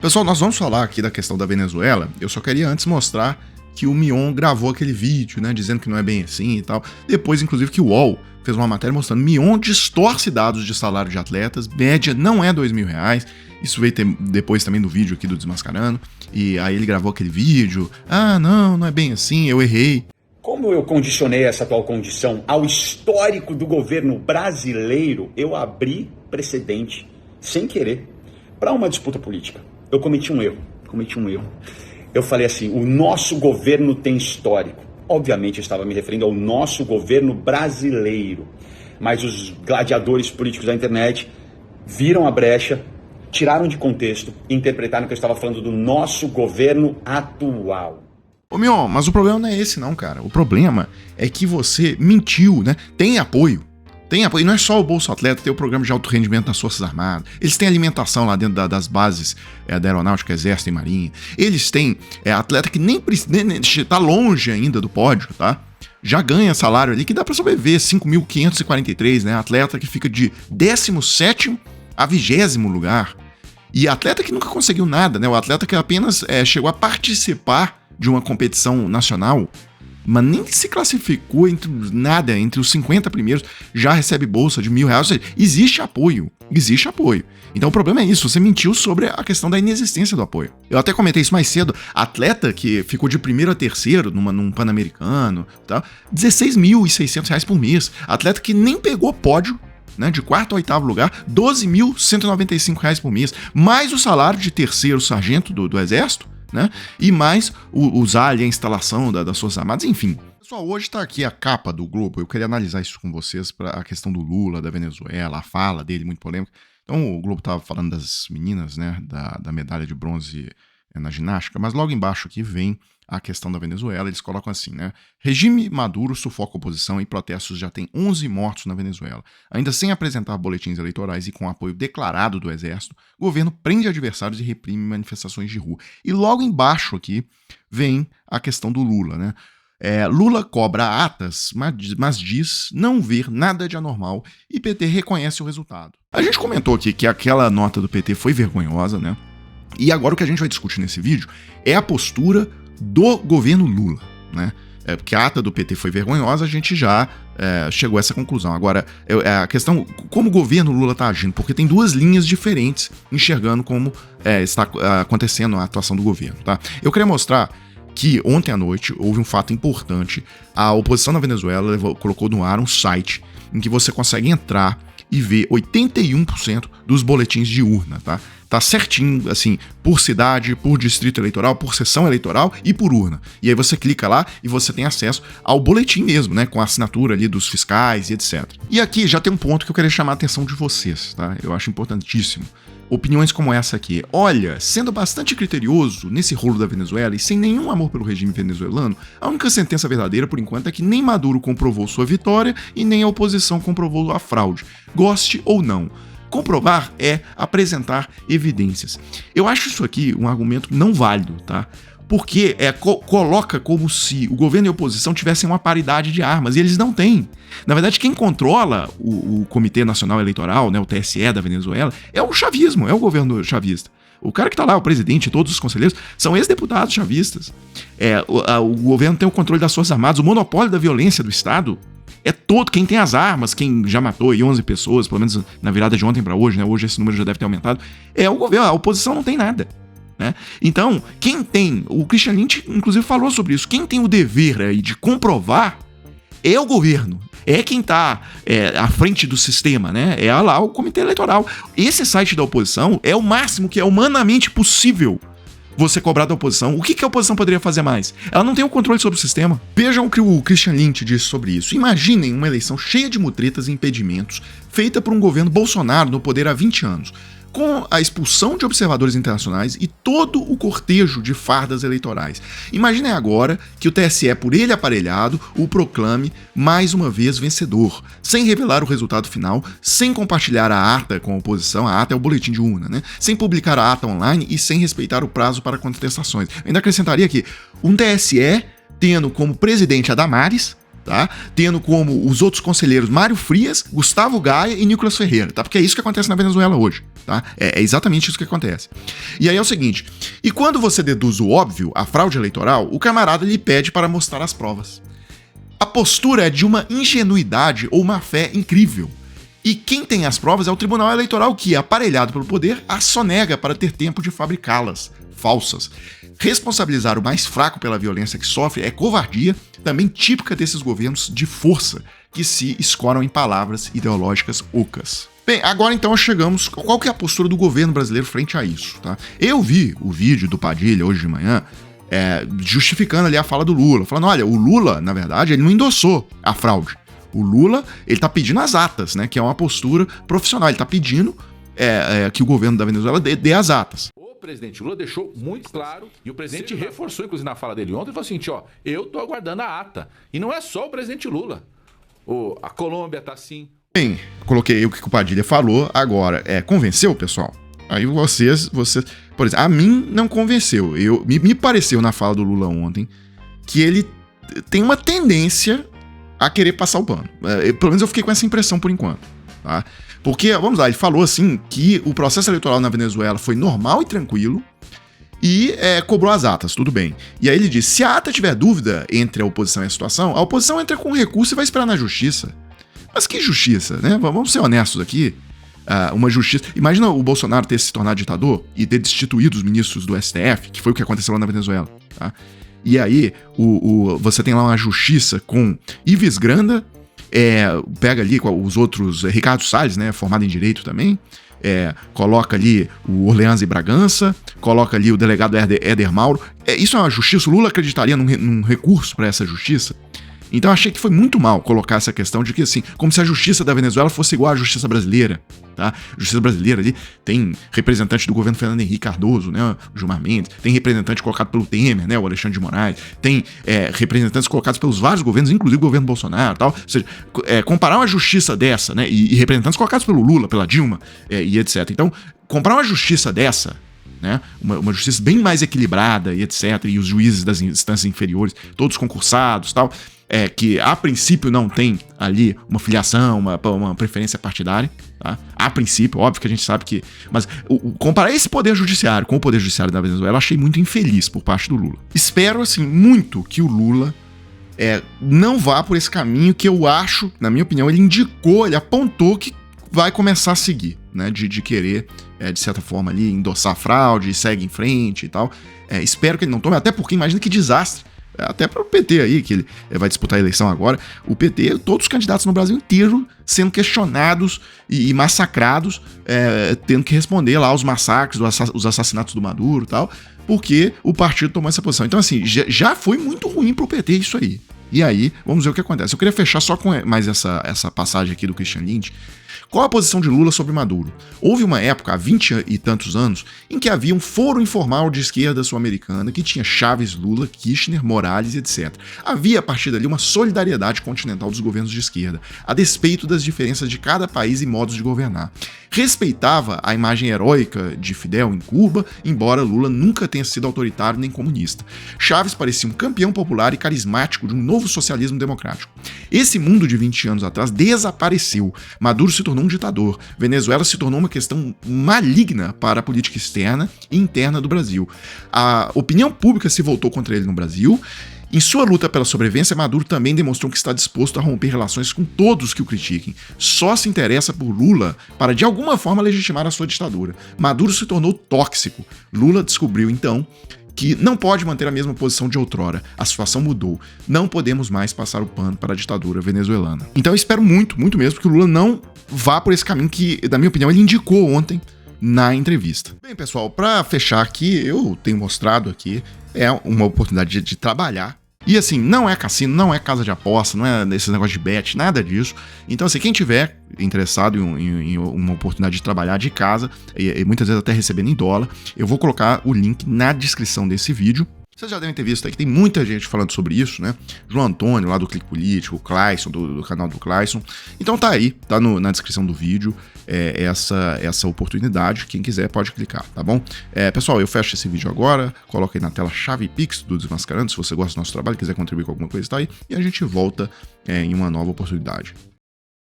Pessoal, nós vamos falar aqui da questão da Venezuela. Eu só queria antes mostrar que o Mion gravou aquele vídeo, né, dizendo que não é bem assim e tal. Depois, inclusive, que o UOL fez uma matéria mostrando Mion distorce dados de salário de atletas, média não é R$2.000. Isso veio depois também do vídeo aqui do Desmascarando. E aí ele gravou aquele vídeo. Não é bem assim, eu errei. Como eu condicionei essa atual condição ao histórico do governo brasileiro, eu abri precedente, sem querer, para uma disputa política. Eu cometi um erro. Eu falei assim, o nosso governo tem histórico. Obviamente eu estava me referindo ao nosso governo brasileiro. Mas os gladiadores políticos da internet viram a brecha, tiraram de contexto e interpretaram que eu estava falando do nosso governo atual. Ô Mion, mas o problema não é esse não, cara. O problema é que você mentiu, né? Tem apoio. E não é só o Bolsa Atleta, tem o programa de alto rendimento das Forças Armadas. Eles têm alimentação lá dentro das bases da Aeronáutica, Exército e Marinha. Eles têm atleta que nem tá longe ainda do pódio, tá? Já ganha salário ali que dá pra sobreviver, 5.543, né? Atleta que fica de 17º a 20º lugar. E atleta que nunca conseguiu nada, né? O atleta que apenas chegou a participar de uma competição nacional, mas nem se classificou entre os 50 primeiros, já recebe bolsa de R$1.000, ou seja, existe apoio. Então o problema é isso, você mentiu sobre a questão da inexistência do apoio. Eu até comentei isso mais cedo, atleta que ficou de primeiro a terceiro num Pan-Americano, tá? R$16.600 por mês, atleta que nem pegou pódio, né, de quarto a oitavo lugar, R$12.195 por mês, mais o salário de terceiro sargento do Exército, né? E mais usar ali a instalação das Forças Armadas, enfim. Pessoal, hoje está aqui a capa do Globo, eu queria analisar isso com vocês, para a questão do Lula, da Venezuela, a fala dele, muito polêmica. Então o Globo estava falando das meninas, né, da medalha de bronze na ginástica, mas logo embaixo aqui vem a questão da Venezuela, eles colocam assim, né? Regime Maduro sufoca a oposição e protestos já tem 11 mortos na Venezuela. Ainda sem apresentar boletins eleitorais e com apoio declarado do exército, o governo prende adversários e reprime manifestações de rua. E logo embaixo aqui vem a questão do Lula, né? Lula cobra atas, mas diz não ver nada de anormal e PT reconhece o resultado. A gente comentou aqui que aquela nota do PT foi vergonhosa, né? E agora o que a gente vai discutir nesse vídeo é a postura do governo Lula, né? Porque a ata do PT foi vergonhosa, a gente já chegou a essa conclusão. Agora, a questão, como o governo Lula está agindo, porque tem duas linhas diferentes enxergando como está acontecendo a atuação do governo, tá? Eu queria mostrar que ontem à noite houve um fato importante. A oposição na Venezuela colocou no ar um site em que você consegue entrar e ver 81% dos boletins de urna, tá? Tá certinho, assim, por cidade, por distrito eleitoral, por sessão eleitoral e por urna. E aí você clica lá e você tem acesso ao boletim mesmo, né? Com a assinatura ali dos fiscais e etc. E aqui já tem um ponto que eu queria chamar a atenção de vocês, tá? Eu acho importantíssimo. Opiniões como essa aqui. Olha, sendo bastante criterioso nesse rolo da Venezuela e sem nenhum amor pelo regime venezuelano, a única sentença verdadeira, por enquanto, é que nem Maduro comprovou sua vitória e nem a oposição comprovou a fraude. Goste ou não. Comprovar é apresentar evidências. Eu acho isso aqui um argumento não válido, tá? Porque coloca como se o governo e a oposição tivessem uma paridade de armas, e eles não têm. Na verdade, quem controla o Comitê Nacional Eleitoral, né, o TSE da Venezuela, é o chavismo, é o governo chavista. O cara que tá lá, o presidente e todos os conselheiros, são ex-deputados chavistas. O governo tem o controle das Forças Armadas, o monopólio da violência do Estado é todo, quem tem as armas, quem já matou aí 11 pessoas, pelo menos na virada de ontem para hoje, né? Hoje esse número já deve ter aumentado, é o governo, a oposição não tem nada, né? Então, quem tem, o Christian Lynch inclusive falou sobre isso, quem tem o dever aí de comprovar é o governo, é quem tá à frente do sistema, né? É lá o Comitê Eleitoral. Esse site da oposição é o máximo que é humanamente possível você cobrar da oposição. O que a oposição poderia fazer mais? Ela não tem o controle sobre o sistema. Vejam o que o Christian Lynch disse sobre isso. Imaginem uma eleição cheia de mutretas e impedimentos, feita por um governo Bolsonaro no poder há 20 anos, com a expulsão de observadores internacionais e todo o cortejo de fardas eleitorais. Imaginem agora que o TSE, por ele aparelhado, o proclame mais uma vez vencedor, sem revelar o resultado final, sem compartilhar a ata com a oposição, a ata é o boletim de urna, né? Sem publicar a ata online e sem respeitar o prazo para contestações. Eu ainda acrescentaria aqui, um TSE tendo como presidente a Damares, tá? Tendo como os outros conselheiros Mário Frias, Gustavo Gaia e Nicolas Ferreira, tá? Porque é isso que acontece na Venezuela hoje, tá? É exatamente isso que acontece. E aí é o seguinte, e quando você deduz o óbvio, a fraude eleitoral, o camarada lhe pede para mostrar as provas. A postura é de uma ingenuidade ou má fé incrível. E quem tem as provas é o Tribunal Eleitoral que, aparelhado pelo poder, as sonega para ter tempo de fabricá-las, falsas. Responsabilizar o mais fraco pela violência que sofre é covardia, também típica desses governos de força, que se escoram em palavras ideológicas ocas. Bem, agora então chegamos... Qual que é a postura do governo brasileiro frente a isso, tá? Eu vi o vídeo do Padilha hoje de manhã, justificando ali a fala do Lula, falando, olha, o Lula, na verdade, ele não endossou a fraude. O Lula, ele tá pedindo as atas, né, que é uma postura profissional, ele tá pedindo que o governo da Venezuela dê as atas. O presidente Lula deixou muito claro, e o presidente reforçou, inclusive na fala dele ontem, ele falou assim, eu tô aguardando a ata. E não é só o presidente Lula. A Colômbia tá assim. Bem, coloquei o que o Padilha falou, agora, convenceu, pessoal? Aí vocês, por exemplo, a mim não convenceu. Me pareceu na fala do Lula ontem que ele tem uma tendência a querer passar o pano. Pelo menos eu fiquei com essa impressão por enquanto, tá? Porque, vamos lá, ele falou assim que o processo eleitoral na Venezuela foi normal e tranquilo e cobrou as atas, tudo bem. E aí ele disse, se a ata tiver dúvida entre a oposição e a situação, a oposição entra com recurso e vai esperar na justiça. Mas que justiça, né? Vamos ser honestos aqui. Uma justiça... Imagina o Bolsonaro ter se tornado ditador e ter destituído os ministros do STF, que foi o que aconteceu lá na Venezuela, tá? E aí, você tem lá uma justiça com Ives Granda, pega ali os outros, Ricardo Salles, né, formado em Direito também, coloca ali o Orleans e Bragança, coloca ali o delegado Éder Mauro. Isso é uma justiça? O Lula acreditaria num recurso para essa justiça? Então achei que foi muito mal colocar essa questão de que, assim, como se a justiça da Venezuela fosse igual à justiça brasileira, tá? A justiça brasileira ali tem representante do governo Fernando Henrique Cardoso, né, o Gilmar Mendes, tem representante colocado pelo Temer, né, o Alexandre de Moraes, tem representantes colocados pelos vários governos, inclusive o governo Bolsonaro e tal. Ou seja, comparar uma justiça dessa, né, e representantes colocados pelo Lula, pela Dilma, e etc. Então, comparar uma justiça dessa, né, uma justiça bem mais equilibrada e etc, e os juízes das instâncias inferiores, todos concursados e tal, que a princípio não tem ali uma filiação, uma preferência partidária, tá? A princípio, óbvio que a gente sabe que... Mas comparar esse poder judiciário com o poder judiciário da Venezuela, eu achei muito infeliz por parte do Lula. Espero, assim, muito que o Lula não vá por esse caminho que eu acho, na minha opinião, ele apontou que vai começar a seguir, né? De querer, de certa forma, ali, endossar a fraude, segue em frente e tal. Espero que ele não tome, até porque imagina que desastre. Até para o PT aí, que ele vai disputar a eleição agora, o PT, todos os candidatos no Brasil inteiro sendo questionados e massacrados, tendo que responder lá aos massacres, os assassinatos do Maduro e tal, porque o partido tomou essa posição. Então, assim, já foi muito ruim pro PT isso aí. E aí, vamos ver o que acontece. Eu queria fechar só com mais essa passagem aqui do Christian Lindh. Qual a posição de Lula sobre Maduro? Houve uma época, há 20 e tantos anos, em que havia um foro informal de esquerda sul-americana que tinha Chávez, Lula, Kirchner, Morales, etc. Havia, a partir dali, uma solidariedade continental dos governos de esquerda, a despeito das diferenças de cada país e modos de governar. Respeitava a imagem heróica de Fidel em Cuba, embora Lula nunca tenha sido autoritário nem comunista. Chávez parecia um campeão popular e carismático de um novo socialismo democrático. Esse mundo de 20 anos atrás desapareceu. Maduro se tornou um ditador. Venezuela se tornou uma questão maligna para a política externa e interna do Brasil. A opinião pública se voltou contra ele no Brasil. Em sua luta pela sobrevivência, Maduro também demonstrou que está disposto a romper relações com todos que o critiquem. Só se interessa por Lula para, de alguma forma, legitimar a sua ditadura. Maduro se tornou tóxico. Lula descobriu, então, que não pode manter a mesma posição de outrora. A situação mudou. Não podemos mais passar o pano para a ditadura venezuelana. Então eu espero muito, muito mesmo que o Lula não vá por esse caminho que, na minha opinião, ele indicou ontem na entrevista. Bem, pessoal, para fechar aqui, eu tenho mostrado aqui, uma oportunidade de trabalhar. E assim, não é cassino, não é casa de aposta, não é esse negócio de bet, nada disso. Então, assim, quem tiver interessado em uma oportunidade de trabalhar de casa, e muitas vezes até recebendo em dólar, eu vou colocar o link na descrição desse vídeo. Vocês já devem ter visto aí que tem muita gente falando sobre isso, né? João Antônio, lá do Clique Político, o Clayson, do canal do Clayson. Então tá aí, tá na descrição do vídeo essa oportunidade. Quem quiser pode clicar, tá bom? Pessoal, eu fecho esse vídeo agora, coloca aí na tela chave Pix do Desmascarando, se você gosta do nosso trabalho, quiser contribuir com alguma coisa, tá aí. E a gente volta em uma nova oportunidade.